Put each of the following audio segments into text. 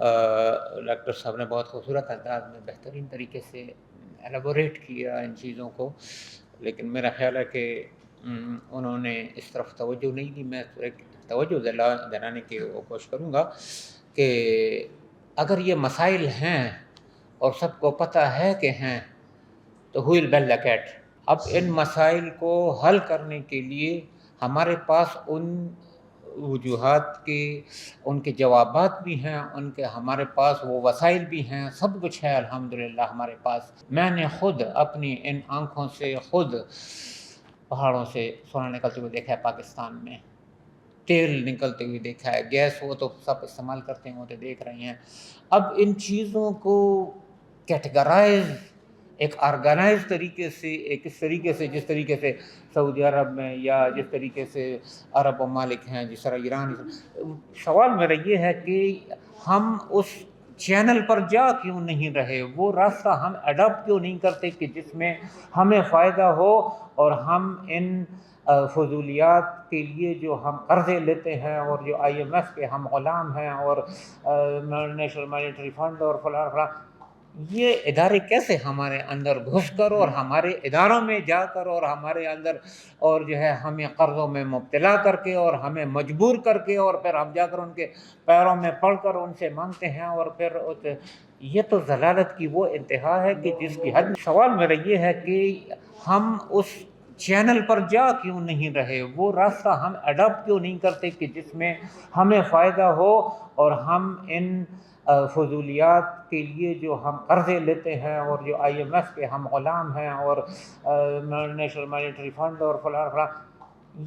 Doctor صاحب نے بہت خوبصورت انداز میں بہترین طریقے سے ایلیبوریٹ کیا ان چیزوں کو، لیکن میرا خیال ہے کہ انہوں نے اس طرف توجہ نہیں دی۔ میں ایک توجہ دلانے کی کوشش کروں گا کہ اگر یہ مسائل ہیں اور سب کو پتہ ہے کہ ہیں تو who will bell the cat؟ اب ان مسائل کو حل کرنے کے لیے ہمارے پاس ان وجوہات کے ان کے جوابات بھی ہیں، ان کے ہمارے پاس وہ وسائل بھی ہیں، سب کچھ ہے الحمدللہ ہمارے پاس۔ میں نے خود اپنی ان آنکھوں سے خود پہاڑوں سے سونا نکلتے ہوئے دیکھا ہے، پاکستان میں تیل نکلتے ہوئے دیکھا ہے، گیس وہ تو سب استعمال کرتے ہیں، وہ تو دیکھ رہے ہیں۔ اب ان چیزوں کو کیٹیگرائز ایک آرگنائز طریقے سے، ایک اس طریقے سے جس طریقے سے سعودی عرب میں یا جس طریقے سے عرب ممالک ہیں، جس طرح ایران، سوال میرا یہ ہے کہ ہم اس چینل پر جا کیوں نہیں رہے، وہ راستہ ہم اڈاپٹ کیوں نہیں کرتے کہ جس میں ہمیں فائدہ ہو، اور ہم ان فضولیات کے لیے جو ہم قرضے لیتے ہیں اور جو آئی ایم ایف کے ہم غلام ہیں اور نیشنل مانیٹری فنڈ اور فلاں فلاں، یہ ادارے کیسے ہمارے اندر گھس کر اور ہمارے اداروں میں جا کر اور ہمارے اندر اور جو ہے ہمیں قرضوں میں مبتلا کر کے اور ہمیں مجبور کر کے اور پھر ہم جا کر ان کے پیروں میں پڑ کر ان سے مانگتے ہیں، اور پھر یہ تو ضلالت کی وہ انتہا ہے کہ جس کی حد۔ سوال میرا یہ ہے کہ ہم اس چینل پر جا کیوں نہیں رہے، وہ راستہ ہم اڈاپٹ کیوں نہیں کرتے کہ جس میں ہمیں فائدہ ہو، اور ہم ان فضولیات کے لیے جو ہم قرضے لیتے ہیں اور جو آئی ایم ایف کے ہم غلام ہیں اور نیشنل مانیٹری فنڈ اور فلاں فلاں،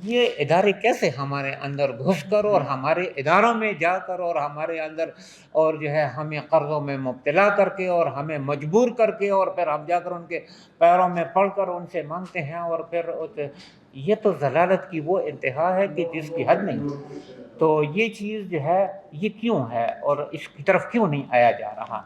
یہ ادارے کیسے ہمارے اندر گھس کر اور ہمارے اداروں میں جا کر اور ہمارے اندر اور جو ہے ہمیں قرضوں میں مبتلا کر کے اور ہمیں مجبور کر کے اور پھر ہم جا کر ان کے پیروں میں پڑ کر ان سے مانگتے ہیں، اور پھر یہ تو ضلالت کی وہ انتہا ہے کہ جس کی حد نہیں۔ تو یہ چیز جو ہے یہ کیوں ہے اور اس کی طرف کیوں نہیں آیا جا رہا؟